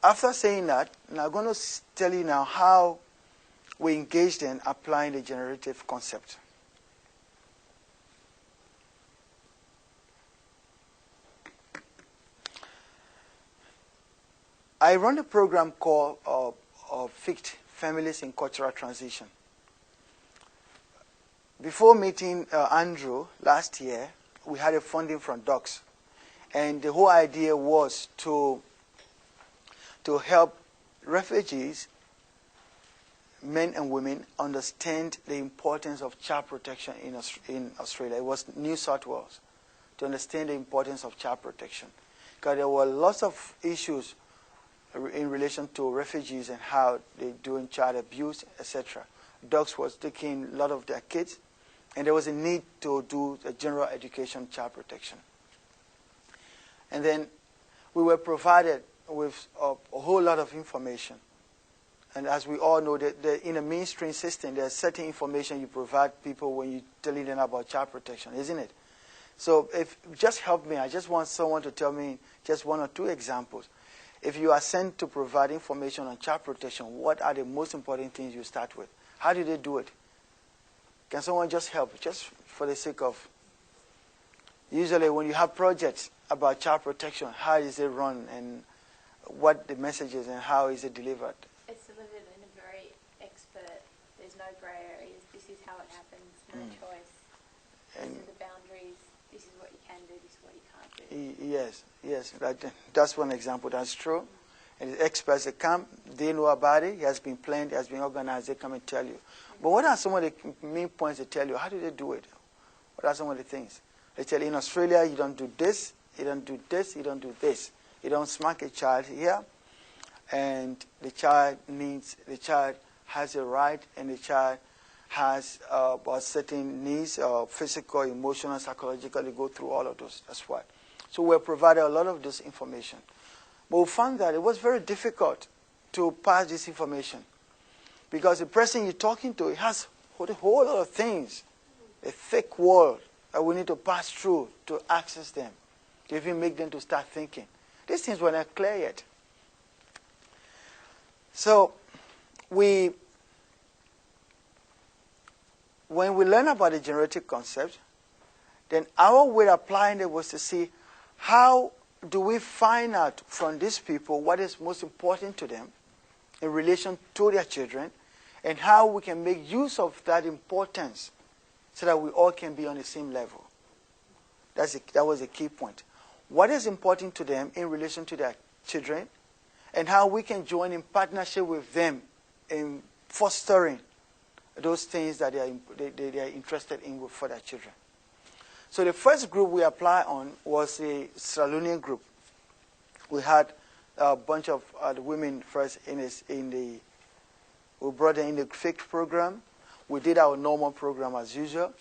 After saying that, now I'm going to tell you now how we engaged in applying the generative concept. I run a program called FICT, Families in Cultural Transition. Before meeting Andrew last year, we had a funding from DOCS. And the whole idea was to help refugees, men and women, understand the importance of child protection in Australia. It was New South Wales, to understand the importance of child protection. Because there were lots of issues in relation to refugees and how they're doing child abuse, etc. DOCS was taking a lot of their kids, and there was a need to do a general education child protection. And then we were provided with a whole lot of information. And as we all know, that in a mainstream system, there's certain information you provide people when you're telling them about child protection, isn't it? So if just help me, I just want someone to tell me just one or two examples. If you are sent to provide information on child protection, what are the most important things you start with? How do they do it? Can someone just help, just for the sake of... Usually when you have projects about child protection, how is it run and what the message is and how is it delivered? It's delivered in a very expert, there's no grey areas, this is how it happens, no choice, these are the boundaries, this is what you can do, this is what you can't do. Yes, that's one example, that's true. And the experts that come, they know about it, it has been planned, it has been organized, they come and tell you. But what are some of the main points they tell you? How do they do it? What are some of the things? They tell you in Australia, you don't do this, you don't do this, you don't do this. You don't smack a child here, and the child has a right, and the child has certain needs, physical, emotional, psychological. They go through all of those. That's why. So we're provided a lot of this information. But we found that it was very difficult to pass this information because the person you're talking to, it has a whole lot of things, a thick wall that we need to pass through to access them, to even make them to start thinking. These things were not clear yet. So when we learn about the generative concept, then our way of applying it was to see how do we find out from these people what is most important to them in relation to their children, and how we can make use of that importance so that we all can be on the same level. That was a key point. What is important to them in relation to their children, and how we can join in partnership with them in fostering those things that they are interested in for their children. So the first group we applied on was a Sierra Leonean group. We had a bunch of the women first we brought them in the FICT program. We did our normal program as usual.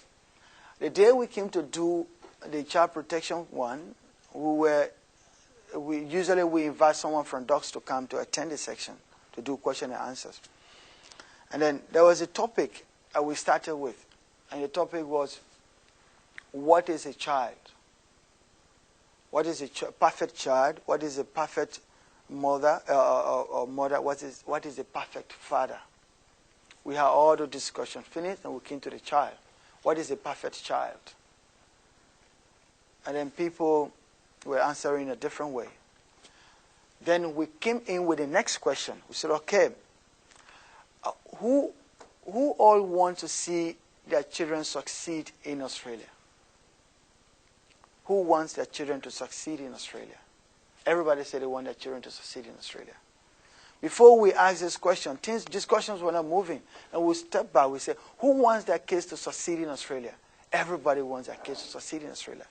The day we came to do the child protection one, we usually invite someone from DOCS to come to attend the section to do question and answers. And then there was a topic that we started with, and the topic was, what is a child? What is a perfect child? What is a perfect mother or mother? What is a perfect father? We had all the discussion finished, and we came to the child. What is a perfect child? And then people were answering a different way. Then we came in with the next question. We said, okay, who all want to see their children succeed in Australia? Who wants their children to succeed in Australia? Everybody said they want their children to succeed in Australia. Before we asked this question, these questions were not moving. And we stepped back, we said, who wants their kids to succeed in Australia? Everybody wants their kids to succeed in Australia.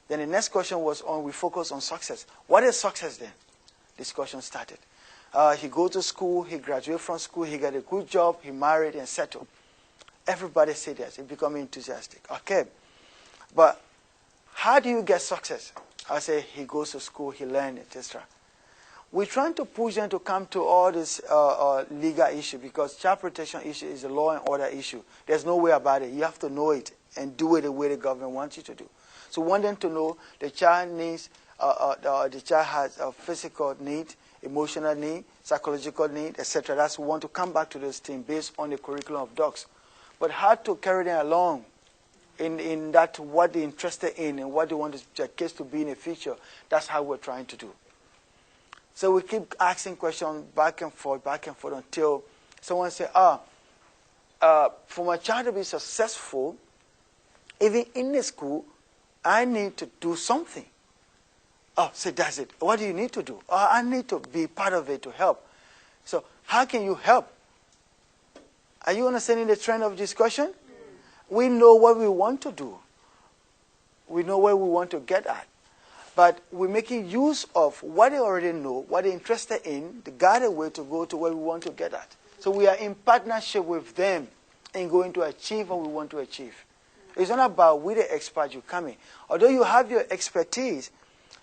Then the next question was we focused on success. What is success then? Discussion started. He goes to school, he graduated from school, he got a good job, he married and settled. Everybody said yes, he became enthusiastic. Okay, but how do you get success? I say he goes to school, he learns, etc. We're trying to push them to come to all this legal issue, because child protection issue is a law and order issue. There's no way about it. You have to know it and do it the way the government wants you to do. So we want them to know the child needs the child has a physical need, emotional need, psychological need, etc. That's we want to come back to those things based on the curriculum of docs. But how to carry them along in that what they're interested in and what they want their kids to be in the future, that's how we're trying to do. So we keep asking questions back and forth until someone says, for my child to be successful, even in the school, I need to do something. Oh, so that's it. What do you need to do? Oh, I need to be part of it to help. So how can you help? Are you understanding the trend of discussion? We know what we want to do. We know where we want to get at. But we're making use of what they already know, what they're interested in, the guided way to go to where we want to get at. So we are in partnership with them in going to achieve what we want to achieve. It's not about we the expert you come in. Although you have your expertise,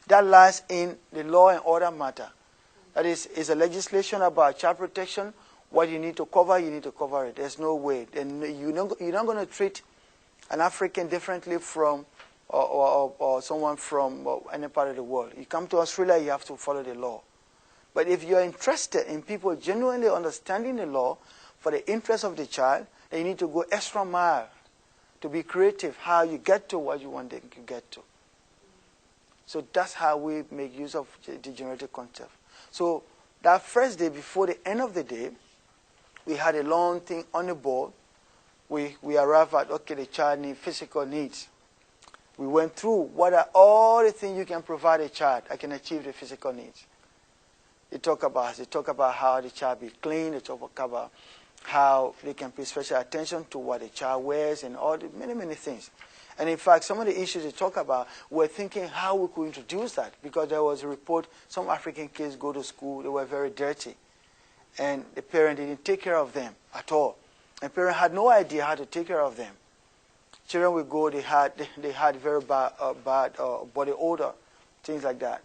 that lies in the law and order matter. That is a legislation about child protection. What you need to cover it. There's no way. And you're not going to treat an African differently from or someone from any part of the world. You come to Australia, you have to follow the law. But if you're interested in people genuinely understanding the law for the interest of the child, then you need to go extra mile to be creative, how you get to what you want them to get to. So that's how we make use of the generative concept. So that first day, before the end of the day, we had a long thing on the board. We arrived at, okay, the child needs physical needs. We went through what are all the things you can provide a child that can achieve the physical needs. They talk about how the child be clean. They talk about how they can pay special attention to what the child wears and all the many things. And in fact, some of the issues they talk about, we're thinking how we could introduce that, because there was a report, some African kids go to school, they were very dirty. And the parent didn't take care of them at all. And parents had no idea how to take care of them. Children would go, they had very bad body odor, things like that.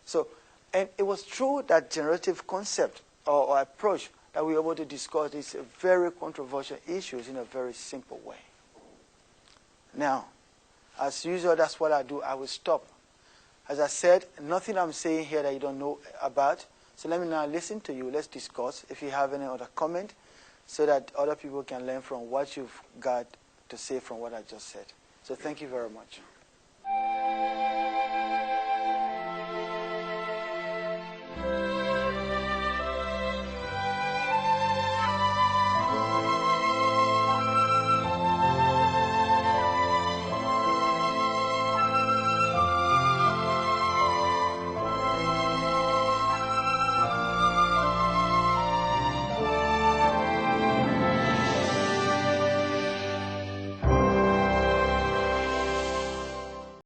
So, and it was through that generative concept or approach that we were able to discuss these very controversial issues in a very simple way. Now, as usual, that's what I do. I will stop. As I said, nothing I'm saying here that you don't know about. So let me now listen to you. Let's discuss if you have any other comment so that other people can learn from what you've got to say from what I just said. So thank you very much.